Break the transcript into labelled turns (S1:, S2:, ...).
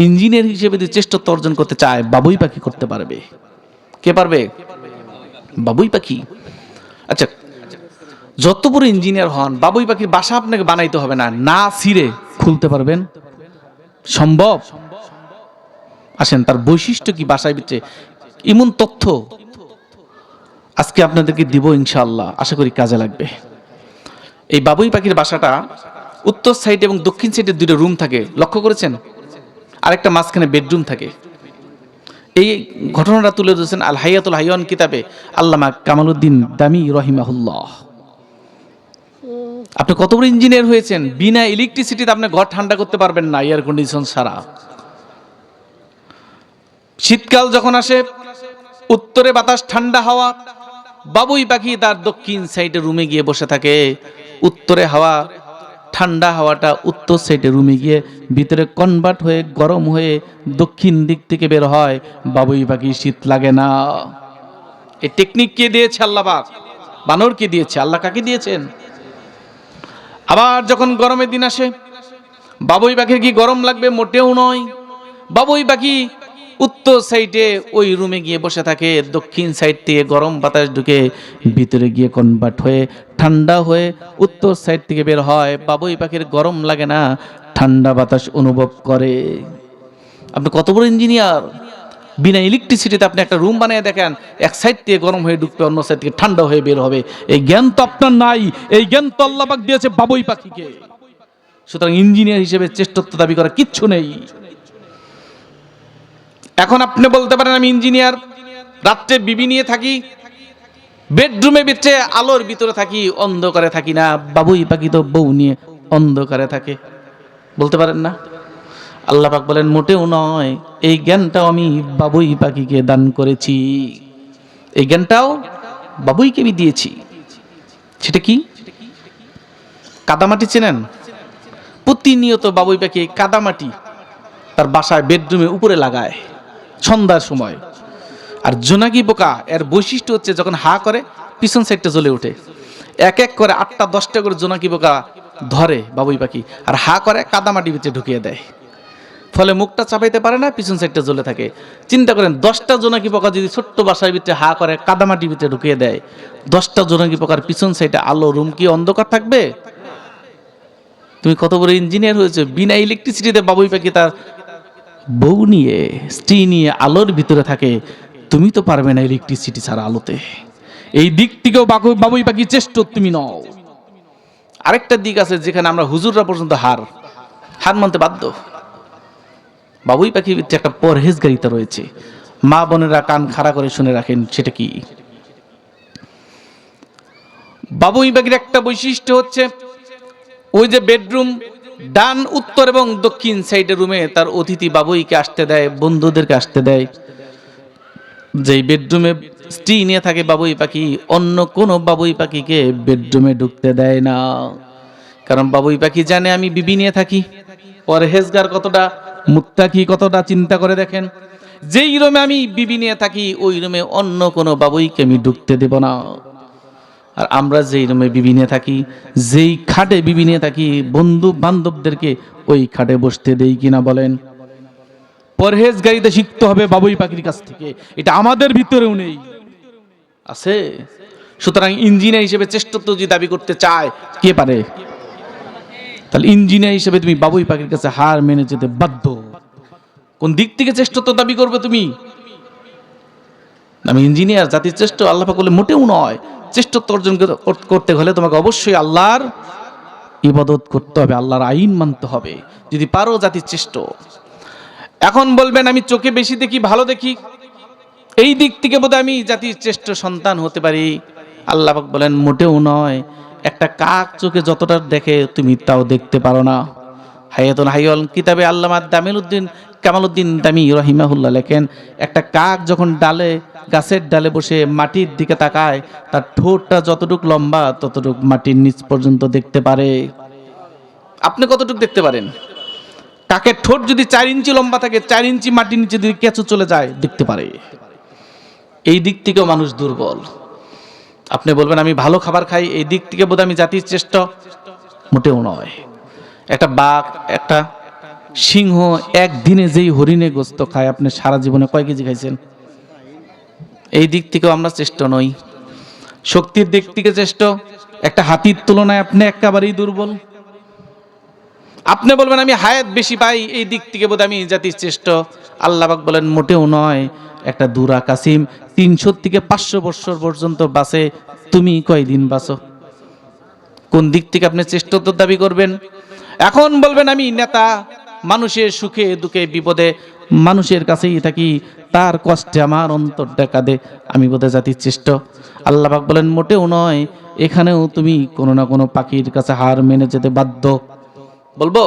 S1: Engineer হিসেবে যদি শ্রেষ্ঠত্ব অর্জন করতে চায়, বাবুই পাখি করতে পারবে। কে পারবে? বাবুই পাখি। আচ্ছা, যত বড় ইঞ্জিনিয়ার হন, বাবুই পাখির বাসা আপনাকে বানাইতে হবে না, না ছিঁড়ে খুলতে পারবেন? সম্ভব? আসেন, তার বৈশিষ্ট্য কি, বাসায় ভিতরে এমন তথ্য আজকে আপনাদেরকে দিব, ইনশাআল্লাহ আশা করি কাজে লাগবে। এই বাবুই পাখির বাসাটা উত্তর সাইড এবং দক্ষিণ সাইডে দুটো রুম থাকে, লক্ষ্য করেছেন? আরেকটা মাঝখানে বেডরুম থাকে। এই ঘটনাটা তুলে ধরেছেন আল হায়াতুল হাইওয়ান কিতাবে আল্লামা কামালউদ্দিন দামি রহিমাহুল্লাহ। আপনি কত বড় ইঞ্জিনিয়ার হয়েছেন, বিনা ইলেকট্রিসিটিতে আপনি ঘর ঠান্ডা করতে পারবেন না, এয়ার কন্ডিশন ছাড়া। শীতকাল যখন আসে, উত্তরে বাতাস ঠান্ডা হাওয়া, বাবুই পাখি তার দক্ষিণ সাইডে রুমে গিয়ে বসে থাকে। উত্তরে হাওয়া, ঠান্ডা হাওয়াটা উত্তর সাইডে রুমে গিয়ে ভিতরে কনভার্ট হয়ে গরম হয়ে দক্ষিণ দিক থেকে বের হয়। বাবুই পাখি শীত লাগে না। এই টেকনিক কে দিয়েছে? আল্লাহ পাক। বানর কে দিয়েছে? আল্লাহ কাকে দিয়েছেন? আবার যখন গরমের দিন আসে, বাবুই পাখির কি গরম লাগবে? মোটেও নয়। বাবুই পাখি উত্তর সাইডে ওই রুমে গিয়ে বসে থাকে, দক্ষিণ সাইড থেকে গরম বাতাস ঢুকে ভিতরে গিয়ে কনভার্ট হয়ে ঠান্ডা হয়ে উত্তর সাইড থেকে বের হয়। বাবুই পাখির গরম লাগে না, ঠান্ডা বাতাস অনুভব করে। আপনি কত বড় ইঞ্জিনিয়ার, বিনা ইলেকট্রিসিটিতে আপনি একটা রুম বানিয়ে দেখেন, এক সাইড থেকে গরম হয়ে ঢুকবে, অন্য সাইড থেকে ঠান্ডা হয়ে বের হবে। এই জ্ঞান তো আপনার নাই, এই জ্ঞান তো আল্লাহ পাক দিয়েছে বাবুই পাখিকে। সুতরাং ইঞ্জিনিয়ার হিসেবে শ্রেষ্ঠত্ব দাবি করা কিচ্ছু নেই। এখন আপনি বলতে পারেন আমি ইঞ্জিনিয়ার, রাত্রে বিবি নিয়ে থাকি, বেডরুমে ভিতরে আলোর ভিতরে থাকি, অন্ধকারে থাকি না। বাবুই পাখি তো বউ নিয়ে অন্ধকারে থাকে, বলতে পারেন না? আল্লাহ পাক বলেন মোটেও নয়, এই জ্ঞানটাও আমি বাবুই পাখিকে দান করেছি। এই জ্ঞানটাও বাবুইকে আমি দিয়েছি। সেটা কি? কাদামাটি চেনেন? প্রতিনিয়ত বাবুই পাখি কাদামাটি তার বাসায় বেডরুমে উপরে লাগায় সন্ধ্যার সময়। আর জোনাকি পোকা এর বৈশিষ্ট্য হচ্ছে যখন হা করে পিছন সাইডটা জ্বলে ওঠে। এক এক করে 8টা 10টা করে জোনাকি পোকা ধরে বাবুই পাখি, আর হা করে কাদামাটি ভিতরে ঢুকিয়ে দেয়। ফলে মুখটা চাপাইতে পারে না, পিছন সাইডটা জ্বলে থাকে। চিন্তা করেন, 10টা জোনাকি পোকা যদি ছোট্ট বাসার ভিতরে হা করে কাদামাটি ভিতরে ঢুকিয়ে দেয়, 10টা জোনাকি পোকার পিছন সাইডে আলো, রুম কি অন্ধকার থাকবে? তুমি কত বড় ইঞ্জিনিয়ার হয়েছে, বিনা ইলেকট্রিসিটিতে বাবুই পাখি তার বউ নিয়ে, স্ত্রী নিয়ে আলোর ভিতরে থাকে। তুমি তো পারবে না ইলেকট্রিসিটি ছাড়া আলোতে। এই দিক থেকেও বাবুই পাখি শ্রেষ্ঠ তুমি নও। আরেকটা দিক আছে যেখানে আমরা হুজুররা পর্যন্ত হার মানতে বাধ্য। বাবুই পাখির ভিতরে একটা পরহেজগারিতা রয়েছে। মা বোনেরা কান খাড়া করে শুনে রাখেন, সেটা কি? বাবুই পাখির একটা বৈশিষ্ট্য হচ্ছে, ওই যে বেডরুম ডান, উত্তর এবং দক্ষিণ সাইডের রুমে তার অতিথি বাবুইকে আসতে দেয়, বন্ধুদেরকে আসতে দেয়। যেই বেডরুমে স্ত্রী নিয়ে থাকে বাবুই পাখি, অন্য কোনো বাবুই পাখিকে বেডরুমে ঢুকতে দেয় না। কারণ বাবুই পাখি জানে আমি বিবি নিয়ে থাকি। পরহেজগার কতটা, মুত্তাকি কতটা, চিন্তা করে দেখেন। যেই রুমে আমি বিবি নিয়ে থাকি, ওই রুমে অন্য কোনো বাবুইকে আমি ঢুকতে দেব না। আর আমরা যেই রুমে বিবি নিয়ে থাকি, যেই খাটে বিবি নিয়ে থাকি, বন্ধু বান্ধবদেরকে ওই খাটে বসতে দেই কিনা বলেন? পরহেজগারিতা শিখতে হবে বাবুই পাখির কাছ থেকে, এটা আমাদের ভিতরেও নেই, আছে। সুতরাং ইঞ্জিনিয়ার হিসেবে শ্রেষ্ঠত্ব যদি দাবি করতে চায়, কে পারে? তাহলে ইঞ্জিনিয়ার হিসেবে তুমি বাবুই পাখির কাছে হার মেনে যেতে বাধ্য। কোন দিক থেকে শ্রেষ্ঠত্ব দাবি করবে তুমি? আমি ইঞ্জিনিয়ার, জাতির শ্রেষ্ঠ, আল্লাহ পাক বলে মোটেও নয়। শ্রেষ্ঠত্ব অর্জন করতে হলে তোমাকে অবশ্যই আল্লাহর ইবাদত করতে হবে, আল্লাহর আইন মানতে হবে, যদি পারো জাতির শ্রেষ্ঠ। এখন বলবেন আমি চোখে বেশি দেখি, ভালো দেখি, এই দিক থেকে বোধহয় আমি জাতির শ্রেষ্ঠ সন্তান হতে পারি। আল্লাহ পাক বলেন মোটেও নয়। একটা কাক চোখে যতটা দেখে তুমি তাও দেখতে পারো না। হায়াতুল হাইওয়ান কিতাবে আল্লামা কামালউদ্দিন দামি রহিমাহুল্লাহ লেখেন, একটা কাক যখন গাছের ডালে বসে মাটির দিকে তাকায়, তার ঠোঁটটা যতটুক লম্বা ততটুক মাটির নিচ পর্যন্ত দেখতে পারে। আপনি কতটুক দেখতে পারেন? কাকের ঠোঁট যদি 4 ইঞ্চি লম্বা থাকে, 4 ইঞ্চি মাটির নিচে যদি কেঁচো চলে যায়, দেখতে পারে। এই দিক থেকেও মানুষ দুর্বল। আপনি বলবেন আমি ভালো খাবার খাই, এই দিক থেকে বোধহয় আমি জাতির শ্রেষ্ঠ, মোটেও নয়। একটা বাঘ একটা সিংহ একদিনে যেই হরিণে গোস্ত খায়, আপনি সারা জীবনে কয় কেজি খাইছেন? এই দিক থেকেও আমরা চেষ্ট নই। শক্তির দিক থেকে চেষ্ট, একটা হাতির তুলনায় আপনি একেবারেই দুর্বল। আপনি বলবেন আমি হায়াত বেশি পাই, এই দিক থেকে বোধ আমি জাতির শ্রেষ্ঠ। আল্লাহ পাক বলেন মোটেও নয়। একটা দুরা কাসিম 300 থেকে 500 বছর পর্যন্ত বাঁচে, তুমি কয়দিন বাঁচো? কোন দিক থেকে আপনি শ্রেষ্ঠত্ব দাবি করবেন? এখন বলবেন আমি নেতা, মানুষের সুখে দুঃখে বিপদে মানুষের কাছেই থাকি, তার কষ্টে আমার অন্তরটা কাঁদে, আমি বোধহয় জাতির শ্রেষ্ঠ। আল্লাহ পাক বলেন মোটেও নয়, এখানেও তুমি কোনো না কোনো পাখির কাছে হার মেনে যেতে বাধ্য। বলবো